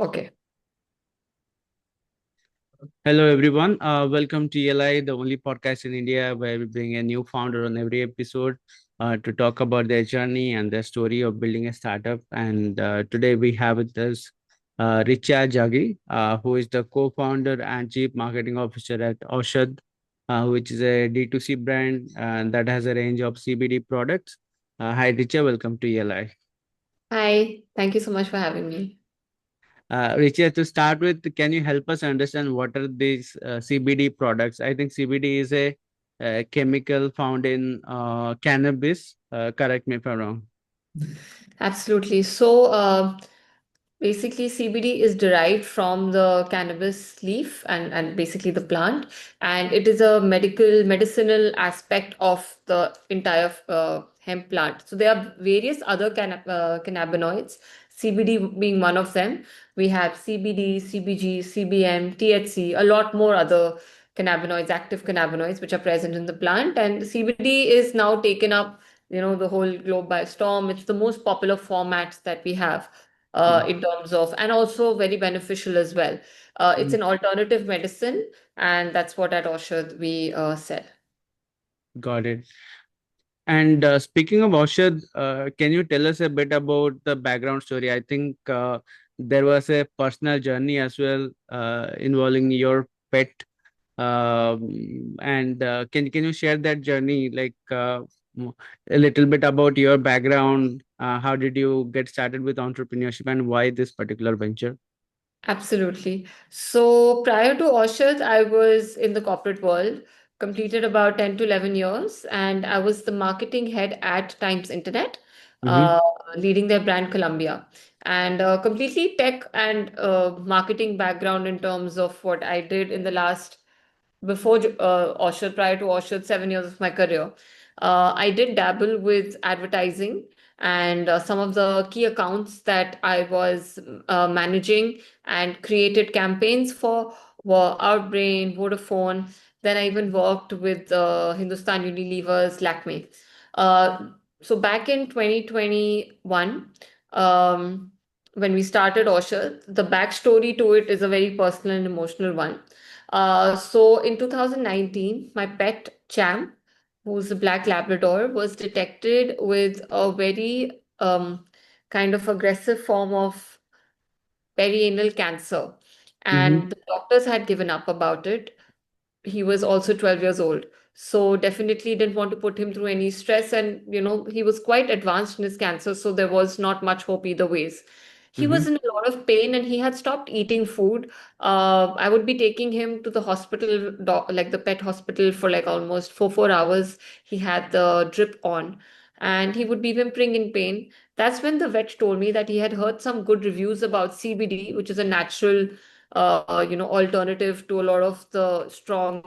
Okay. Hello, everyone. Welcome to ELI, the only podcast in India where we bring a new founder on every episode to talk about their journey and their story of building a startup. And today we have with us Richa Jaggi, who is the co-founder and chief marketing officer at Awshad, which is a D2C brand that has a range of CBD products. Hi, Richa. Welcome to ELI. Hi. Thank you so much for having me. Richa, to start with, can you help us understand what are these CBD products? I think CBD is a chemical found in cannabis. Correct me if I'm wrong. Absolutely. So, basically, CBD is derived from the cannabis leaf and basically the plant, and it is a medicinal aspect of the entire hemp plant. So there are various other cannabinoids, CBD being one of them. We have CBD, CBG, CBM, THC, a lot more other cannabinoids, active cannabinoids, which are present in the plant. And CBD is now taken up, the whole globe by storm. It's the most popular formats that we have Mm, in terms of, and also very beneficial as well. It's mm. an alternative medicine, and that's what at Oshad we sell. Got it. And speaking of Awshad, can you tell us a bit about the background story? I think there was a personal journey as well involving your pet. And can you share that journey, like a little bit about your background? How did you get started with entrepreneurship, and why this particular venture? Absolutely. So prior to Oshad, I was in the corporate world, completed about 10 to 11 years, and I was the marketing head at Times Internet, Mm-hmm, uh, leading their brand Columbia. And completely tech and marketing background in terms of what I did in the last before Oshad, prior to Oshad, 7 years of my career. I did dabble with advertising and some of the key accounts that I was managing and created campaigns for were Outbrain, Vodafone. Then I even worked with Hindustan Unilever's Lakme. Uh, so back in 2021, um, when we started Oshad, the backstory to it is a very personal and emotional one. So in 2019, my pet Champ, who's a black Labrador, was detected with a very kind of aggressive form of perianal cancer. mm-hmm, And the doctors had given up about it. He was also 12 years old. So definitely didn't want to put him through any stress. And, he was quite advanced in his cancer. So there was not much hope either ways. He mm-hmm, was in a lot of pain and he had stopped eating food. I would be taking him to the hospital, like the pet hospital, for like almost 4 hours. He had the drip on and he would be whimpering in pain. That's when the vet told me that he had heard some good reviews about CBD, which is a natural alternative to a lot of the strong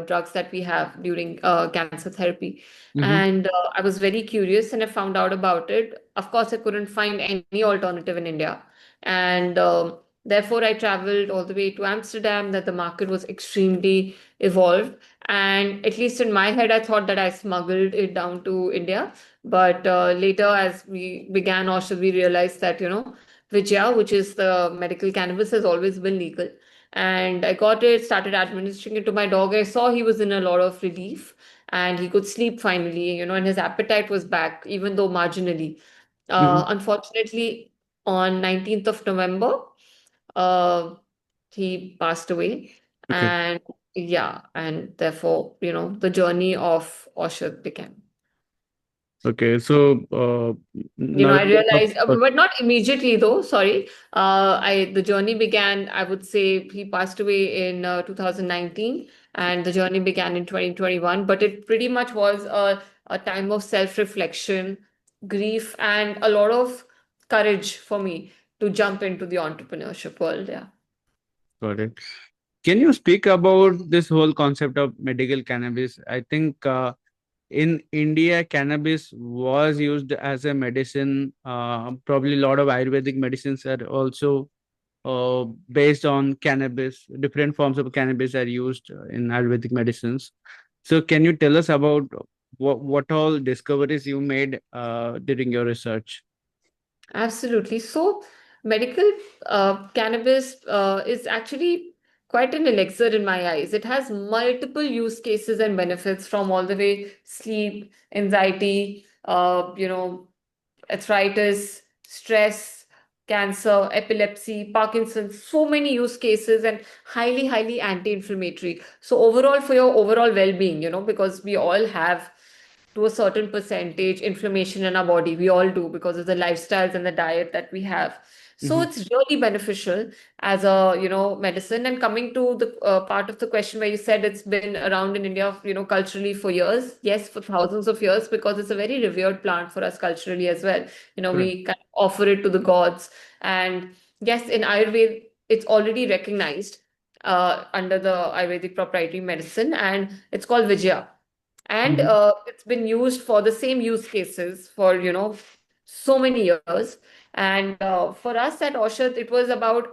drugs that we have during cancer therapy. mm-hmm, And I was very curious and I found out about it. Of course, I couldn't find any alternative in India. And therefore, I traveled all the way to Amsterdam, that the market was extremely evolved. And at least in my head, I thought that I smuggled it down to India. But later, as we began, or should we realize that, Vijaya, which is the medical cannabis, has always been legal. And I got it, started administering it to my dog. I saw he was in a lot of relief and he could sleep finally, and his appetite was back, even though marginally. mm-hmm. Unfortunately, on 19th of November, uh, he passed away. Okay. And yeah, and therefore, the journey of Oshad began. Okay. So now I that we realized, talk, but not immediately though. Sorry, I the journey began. I would say he passed away in 2019, and the journey began in 2021. But it pretty much was a time of self-reflection, grief, and a lot of courage for me to jump into the entrepreneurship world. Yeah. got it. Can you speak about this whole concept of medical cannabis? I think in India, cannabis was used as a medicine. Probably a lot of Ayurvedic medicines are also based on cannabis. Different forms of cannabis are used in Ayurvedic medicines. So, can you tell us about what all discoveries you made during your research? Absolutely. So, medical cannabis is actually quite an elixir in my eyes. It has multiple use cases and benefits from all the way sleep, anxiety, arthritis, stress, cancer, epilepsy, Parkinson's, so many use cases and highly, highly anti-inflammatory. So overall, for your overall well-being, because we all have to a certain percentage inflammation in our body. We all do because of the lifestyles and the diet that we have. So Mm-hmm. it's really beneficial as a, medicine. And coming to the part of the question where you said it's been around in India, culturally for years. Yes, for thousands of years, because it's a very revered plant for us culturally as well. Correct. We kind of offer it to the gods. And yes, in Ayurveda, it's already recognized under the Ayurvedic proprietary medicine, and it's called Vijaya. And Mm-hmm. it's been used for the same use cases for, so many years. And for us at Aushad, it was about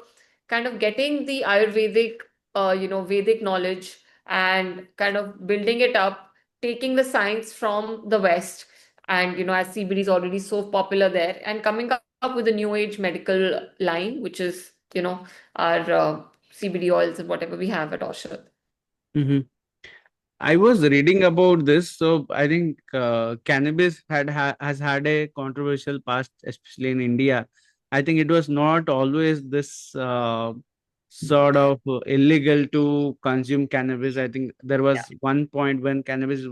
kind of getting the Ayurvedic, Vedic knowledge and kind of building it up, taking the science from the West. And, as CBD is already so popular there, and coming up with a new age medical line, which is, our CBD oils and whatever we have at Aushad. Mm-hmm. I was reading about this, so I think cannabis has had a controversial past, especially in India. I think it was not always this sort of illegal to consume cannabis. I think there was one point when cannabis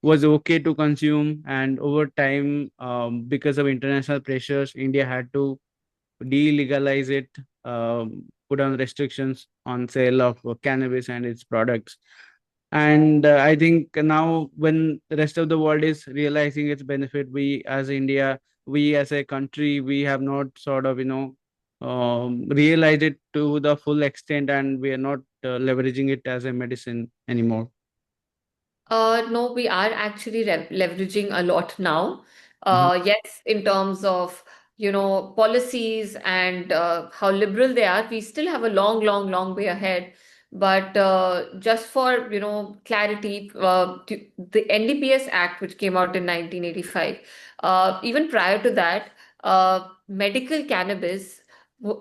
was okay to consume, and over time, because of international pressures, India had to delegalize it, put on restrictions on sale of cannabis and its products. And I think now when the rest of the world is realizing its benefit, we as India, we as a country, we have not sort of realized it to the full extent, and we are not leveraging it as a medicine anymore. No, we are actually leveraging a lot now. Mhm. Yes, in terms of, policies and how liberal they are, we still have a long, long, long way ahead. But just for, clarity, the NDPS Act, which came out in 1985, even prior to that, medical cannabis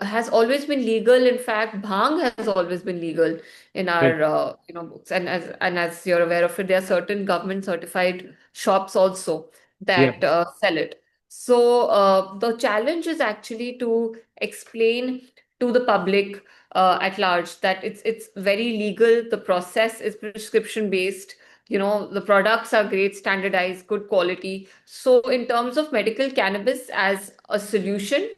has always been legal. In fact, bhang has always been legal in Right. our books. And as you're aware of it, there are certain government certified shops also Yeah. that sell it. So the challenge is actually to explain to the public at large that it's very legal. The process is prescription based. The products are great, standardized, good quality. So in terms of medical cannabis as a solution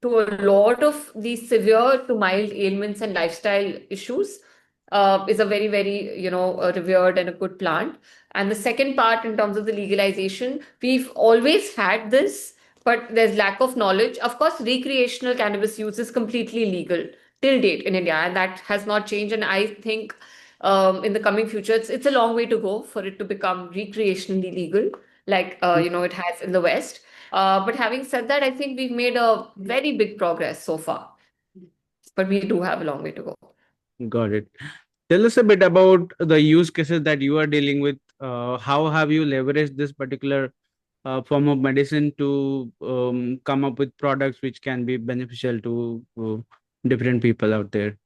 to a lot of these severe to mild ailments and lifestyle issues, is a very, very, revered and a good plant. And the second part, in terms of the legalization, we've always had this, but there's lack of knowledge. Of course, recreational cannabis use is completely legal till date in India, and that has not changed. And I think in the coming future, it's a long way to go for it to become recreationally legal, like it has in the West. But having said that, I think we've made a very big progress so far, but we do have a long way to go. Got it. Tell us a bit about the use cases that you are dealing with. How have you leveraged this particular form of medicine to come up with products which can be beneficial to different people out there?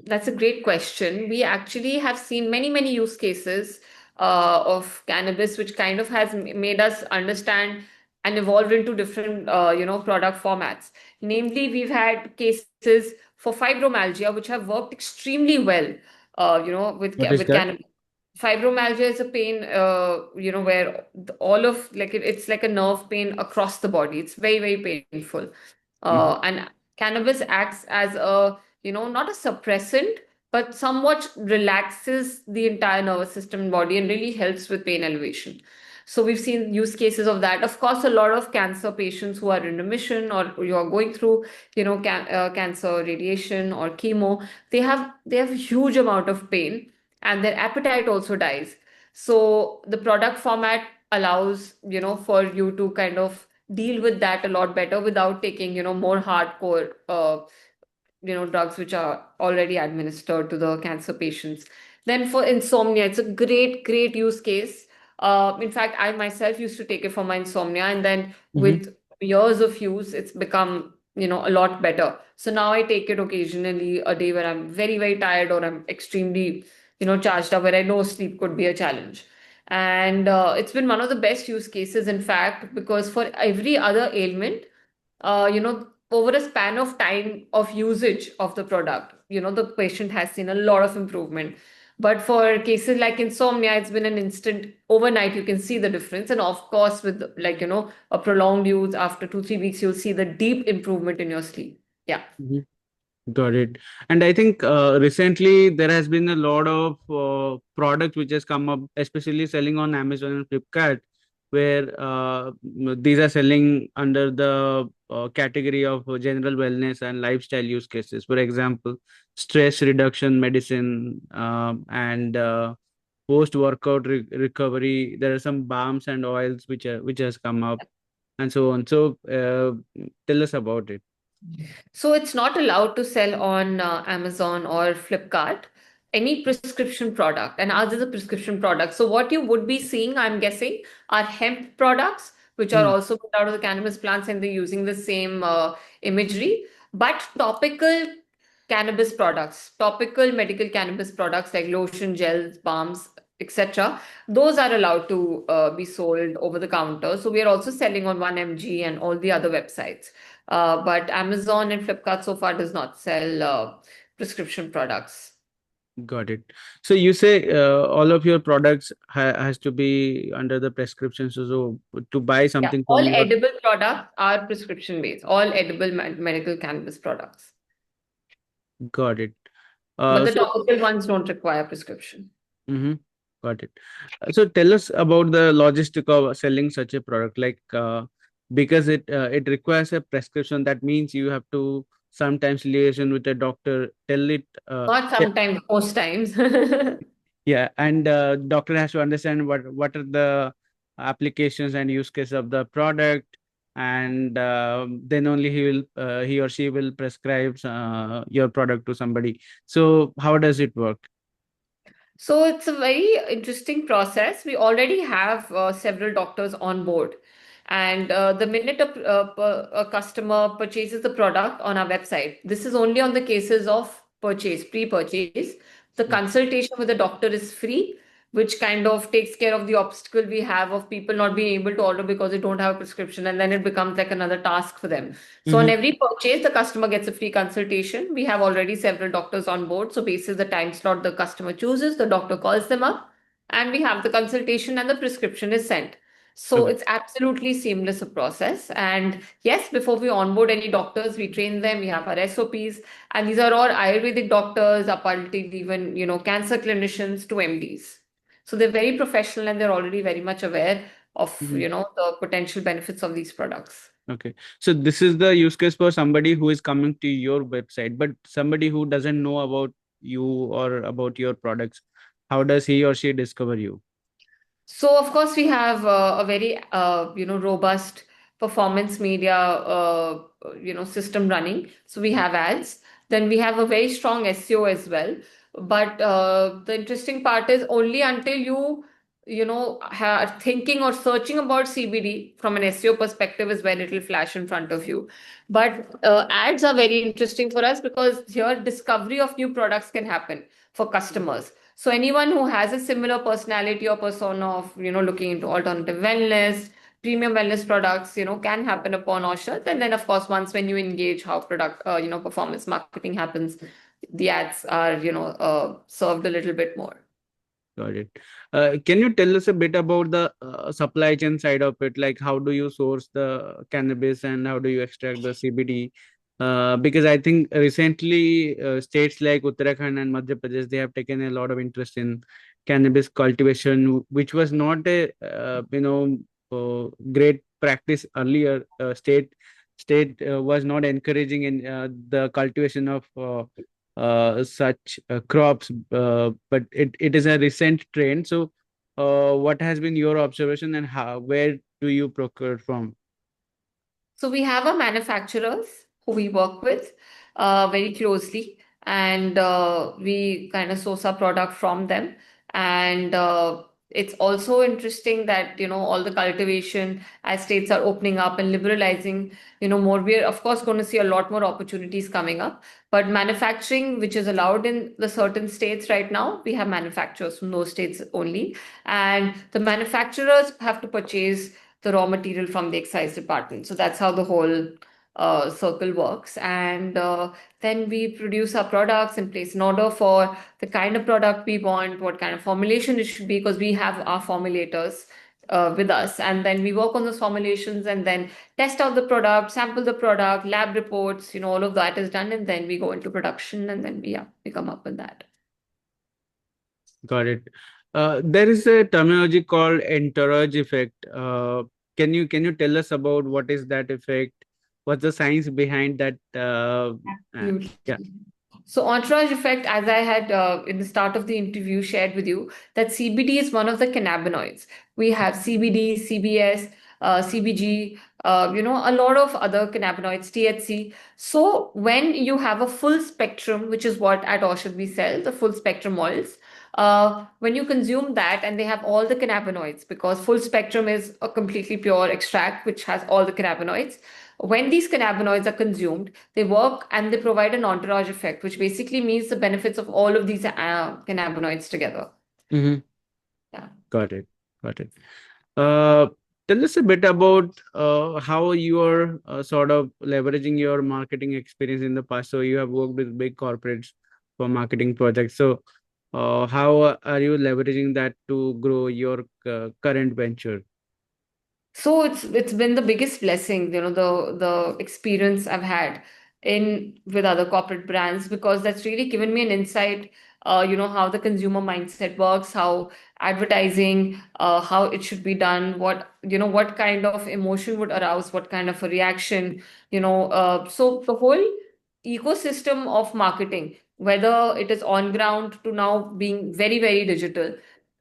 That's a great question. We actually have seen many, many use cases of cannabis, which kind of has made us understand and evolved into different, product formats. Namely, we've had cases for fibromyalgia, which have worked extremely well, What is with that? cannabis. Fibromyalgia is a pain, where all of like it's like a nerve pain across the body. It's very, very painful. Mhm. And cannabis acts as a, not a suppressant, but somewhat relaxes the entire nervous system and body and really helps with pain elevation. So we've seen use cases of that. Of course, a lot of cancer patients who are in remission or you are going through, cancer radiation or chemo, they have huge amount of pain and their appetite also dies. So the product format allows, for you to kind of deal with that a lot better without taking, more hardcore, drugs which are already administered to the cancer patients. Then for insomnia, it's a great, great use case. In fact, I myself used to take it for my insomnia, and then Mhm. with years of use, it's become, a lot better. So now I take it occasionally, a day where I'm very, very tired or I'm extremely, charged up, where I know sleep could be a challenge. And it's been one of the best use cases, in fact, because for every other ailment, over a span of time of usage of the product, the patient has seen a lot of improvement. But for cases like insomnia, it's been an instant overnight. You can see the difference. And of course, with like, a prolonged use after 2, 3 weeks, you'll see the deep improvement in your sleep. Yeah. Mhm. Got it. And I think recently there has been a lot of products which has come up, especially selling on Amazon and Flipkart, where these are selling under the category of general wellness and lifestyle use cases. For example, stress reduction medicine and post-workout recovery. There are some balms and oils which has come up and so on. So tell us about it. So it's not allowed to sell on Amazon or Flipkart any prescription product, and ours is a prescription product. So what you would be seeing, I'm guessing, are hemp products, which are Mm. also put out of the cannabis plants, and they're using the same imagery. But topical cannabis products, topical medical cannabis products like lotion, gels, balms, etc., those are allowed to be sold over the counter. So we are also selling on 1mg and all the other websites. But Amazon and Flipkart so far does not sell prescription products. Got it. So you say all of your products has to be under the prescription. So to buy Yeah, something all from your, edible products are prescription based, all edible medical cannabis products. got it. But the So topical ones don't require prescription. mm-hmm, got it. So tell us about the logistic of selling such a product. Like because it requires a prescription. That means you have to sometimes liaison with a doctor. Tell it. Not sometimes, most times. Yeah, and doctor has to understand what are the applications and use case of the product, and then only he or she will prescribe your product to somebody. So how does it work? So it's a very interesting process. We already have several doctors on board. And the minute a customer purchases the product on our website, this is only on the cases of purchase, pre-purchase. The Mm. consultation with the doctor is free, which kind of takes care of the obstacle we have of people not being able to order because they don't have a prescription, and then it becomes like another task for them. So on Mm-hmm. every purchase, the customer gets a free consultation. We have already several doctors on board. So basis the time slot the customer chooses, the doctor calls them up, and we have the consultation and the prescription is sent. So Okay. it's absolutely seamless a process. And yes, before we onboard any doctors, we train them. We have our SOPs, and these are all Ayurvedic doctors, up until even cancer clinicians to MDs. So they're very professional and they're already very much aware of Mhm. the potential benefits of these products. Okay. So this is the use case for somebody who is coming to your website, but somebody who doesn't know about you or about your products, how does he or she discover you? So of course we have a very robust performance media system running. So we have ads. Then we have a very strong SEO as well. But the interesting part is only until you are thinking or searching about CBD from an SEO perspective is when it will flash in front of you. But ads are very interesting for us because here discovery of new products can happen for customers. So anyone who has a similar personality or persona of, looking into alternative wellness, premium wellness products, can happen upon Awshad. And then of course, once when you engage how product, performance marketing happens, the ads are, served a little bit more. Got it. Can you tell us a bit about the supply chain side of it? Like, how do you source the cannabis and how do you extract the CBD? Because I think recently states like Uttarakhand and Madhya Pradesh, they have taken a lot of interest in cannabis cultivation, which was not a great practice earlier. State was not encouraging in the cultivation of such crops, but it is a recent trend. So, what has been your observation and how where do you procure from? So we have our manufacturers who we work with very closely, and we kind of source our product from them. And it's also interesting that, all the cultivation as states are opening up and liberalizing, more, we're of course going to see a lot more opportunities coming up. But manufacturing, which is allowed in the certain states right now, we have manufacturers from those states only. And the manufacturers have to purchase the raw material from the excise department. So that's how the whole circle works. And then we produce our products and place an order for the kind of product we want, what kind of formulation it should be, because we have our formulators with us. And then we work on those formulations and then test out the product, sample the product, lab reports, all of that is done. And then we go into production and then we come up with that. Got it. There is a terminology called entourage effect. Can you tell us about what is that effect? What's the science behind that? Yeah. Absolutely. So, entourage effect, as I had in the start of the interview shared with you, that CBD is one of the cannabinoids. We have CBD, CBS, CBG, a lot of other cannabinoids, THC. So, when you have a full spectrum, which is what at Awshad we sell, the full spectrum oils, when you consume that, and they have all the cannabinoids, because full spectrum is a completely pure extract which has all the cannabinoids. When these cannabinoids are consumed, they work and they provide an entourage effect, which basically means the benefits of all of these cannabinoids together. Mm-hmm. Yeah. Got it. Got it. Uh, Tell us a bit about how you are sort of leveraging your marketing experience in the past. So you have worked with big corporates for marketing projects. So how are you leveraging that to grow your current venture? So it's been the biggest blessing, the experience I've had in with other corporate brands, because that's really given me an insight, how the consumer mindset works, how advertising, how it should be done, what kind of emotion would arouse, what kind of a reaction, so the whole ecosystem of marketing, whether it is on ground to now being very, very digital.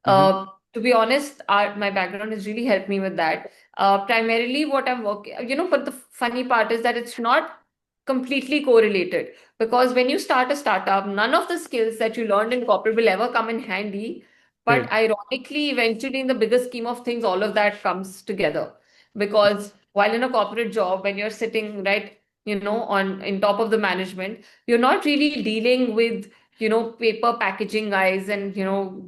Mm-hmm. To be honest, my background has really helped me with that. Primarily what I'm working, but the funny part is that it's not completely correlated, because when you start a startup, none of the skills that you learned in corporate will ever come in handy. But Right. ironically, eventually, in the bigger scheme of things, all of that comes together. Because while in a corporate job, when you're sitting right, on in top of the management, you're not really dealing with paper packaging guys and,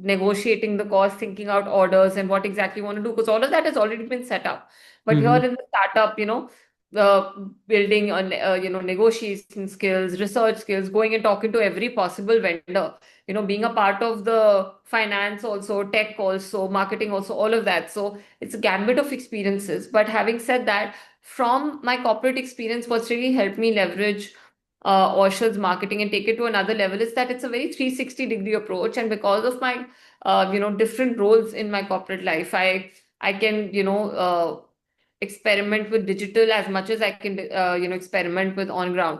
negotiating the cost, thinking out orders and what exactly you want to do, because all of that has already been set up. But here Mm-hmm. in the startup, uh, building on, negotiation skills, research skills, going and talking to every possible vendor, being a part of the finance also, tech also, marketing also, all of that. So it's a gambit of experiences. But having said that, from my corporate experience, what's really helped me leverage Orchard's marketing and take it to another level is that it's a very 360-degree approach. And because of my, different roles in my corporate life, I can, experiment with digital as much as I can, experiment with on ground,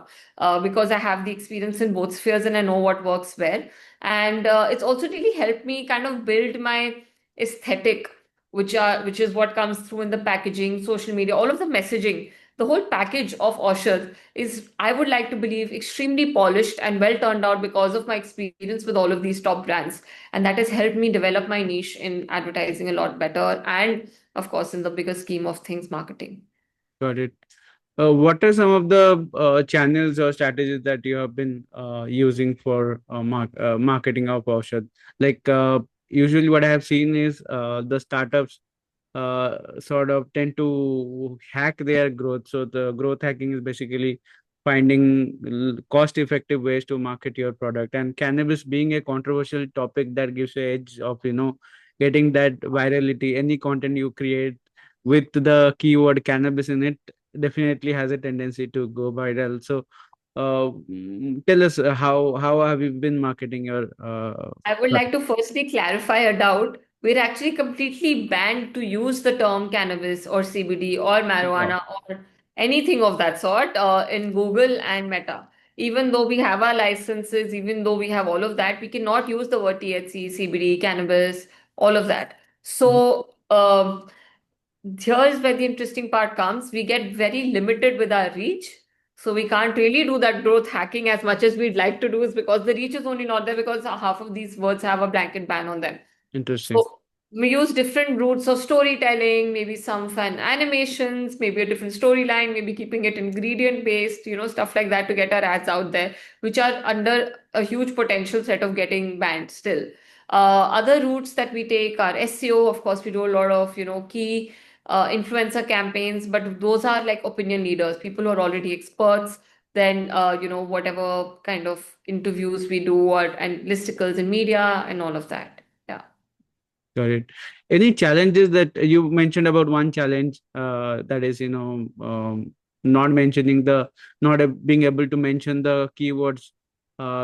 because I have the experience in both spheres and I know what works well. And it's also really helped me kind of build my aesthetic, which is what comes through in the packaging, social media, all of the messaging. The whole package of Oshad is, I would like to believe, extremely polished and well turned out because of my experience with all of these top brands. And that has helped me develop my niche in advertising a lot better. And of course, in the bigger scheme of things, marketing. Got it. What are some of the channels or strategies that you have been using for marketing of Awshad? Like usually, what I have seen is the startups sort of tend to hack their growth. So the growth hacking is basically finding cost-effective ways to market your product. And cannabis being a controversial topic, that gives you edge of getting that virality. Any content you create with the keyword cannabis in it definitely has a tendency to go viral. So tell us how have you been marketing your I would like product? to firstly clarify a doubt. We're actually completely banned to use the term cannabis or CBD or Wow. marijuana or anything of that sort in Google and Meta. Even though we have our licenses, even though we have all of that, we cannot use the word THC, CBD, cannabis, all of that. Mhm. So, here is where the interesting part comes. We get very limited with our reach. So we can't really do that growth hacking as much as we'd like to do, is because the reach is only not there because half of these words have a blanket ban on them. Interesting. So we use different routes of storytelling, maybe some fun animations, maybe a different storyline, maybe keeping it ingredient based, stuff like that to get our ads out there, which are under a huge potential set of getting banned still. Other routes that we take are SEO. Of course, we do a lot of, key influencer campaigns, but those are like opinion leaders, people who are already experts. Then, whatever kind of interviews we do and listicles in media and all of that. Yeah. Got it. Any challenges that you mentioned about one challenge, that is, not mentioning not being able to mention the keywords,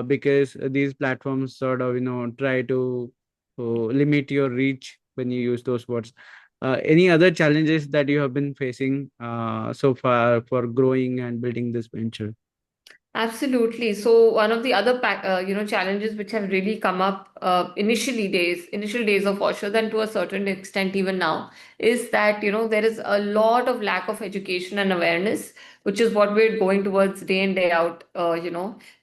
because these platforms sort of, try to limit your reach when you use those words. Any other challenges that you have been facing so far for growing and building this venture? Absolutely. So one of the other challenges which have really come up initial days of Osher, and to a certain extent even now, is that there is a lot of lack of education and awareness, which is what we're going towards day in day out.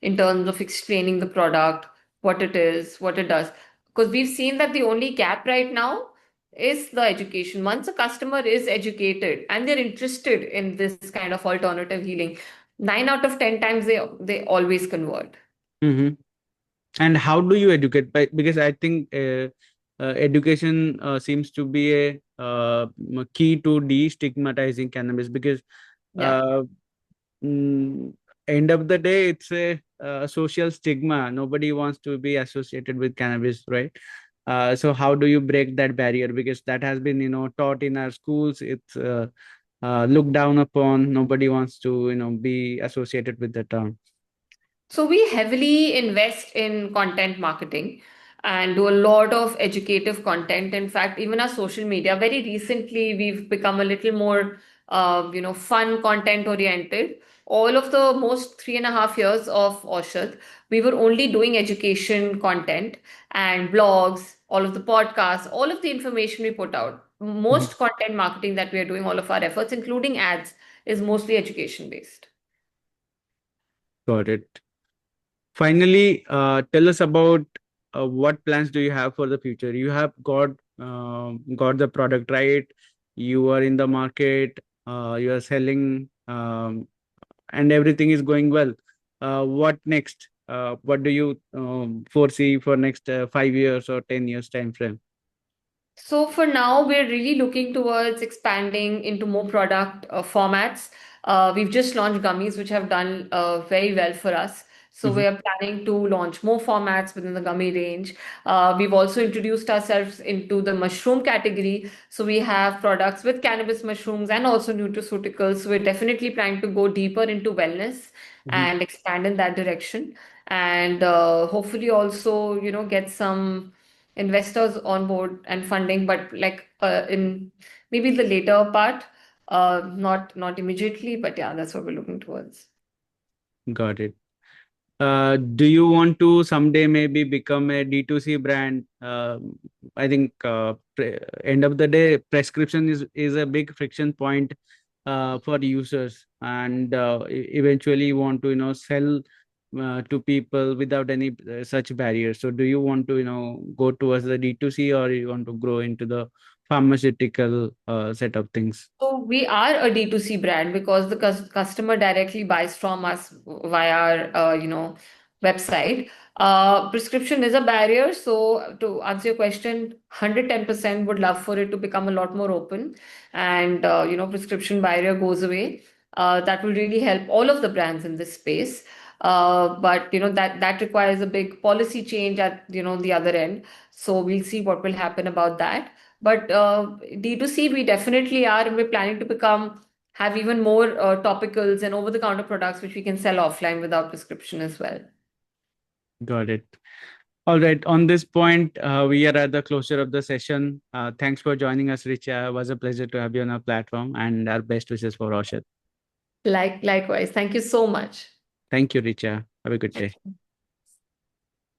In terms of explaining the product, what it is, what it does, because we've seen that the only gap right now is the education. Once a customer is educated and they're interested in this kind of alternative healing, 9 out of 10 times they always convert. Mm-hmm. And how do you educate? Because I think education seems to be a key to destigmatizing cannabis. Because Yeah. uh, mm, end of the day, it's a social stigma. Nobody wants to be associated with cannabis, right? So how do you break that barrier? Because that has been, taught in our schools. It's looked down upon. Nobody wants to, be associated with the term. So we heavily invest in content marketing and do a lot of educative content. In fact, even our social media, very recently we've become a little more, fun content oriented. All of the most 3.5 years of Oshad, we were only doing education content and blogs, all of the podcasts, all of the information we put out. Mhm. Most content marketing that we are doing, all of our efforts, including ads, is mostly education based. Got it. Finally, tell us about what plans do you have for the future? You have got the product right. You are in the market. You are selling, and everything is going well. What next? What do you foresee for next 5 years or 10 years time frame? So for now, we're really looking towards expanding into more product formats. We've just launched gummies, which have done very well for us. So Mhm. we're planning to launch more formats within the gummy range. We've also introduced ourselves into the mushroom category. So we have products with cannabis mushrooms and also nutraceuticals. So we're definitely planning to go deeper into wellness Mhm. and expand in that direction. And hopefully also, get some investors on board and funding, but like in maybe the later part, not immediately, but yeah, that's what we're looking towards. Got it. Do you want to someday maybe become a D2C brand? I think end of the day, prescription is a big friction point for users, and eventually you want to sell to people without any such barriers. So, do you want to go towards the D2C, or you want to grow into the pharmaceutical set of things? So we are a D2C brand because the customer directly buys from us via our, website. Prescription is a barrier. So to answer your question, 110% would love for it to become a lot more open, and prescription barrier goes away. That will really help all of the brands in this space. But that requires a big policy change at the other end. So we'll see what will happen about that. But D2C, we definitely are, and we're planning to have even more topicals and over-the-counter products which we can sell offline without prescription as well. Got it. All right. On this point, we are at the closure of the session. Thanks for joining us, Richa. It was a pleasure to have you on our platform, and our best wishes for Awshad. Likewise, thank you so much. Thank you, Richa. Have a good day.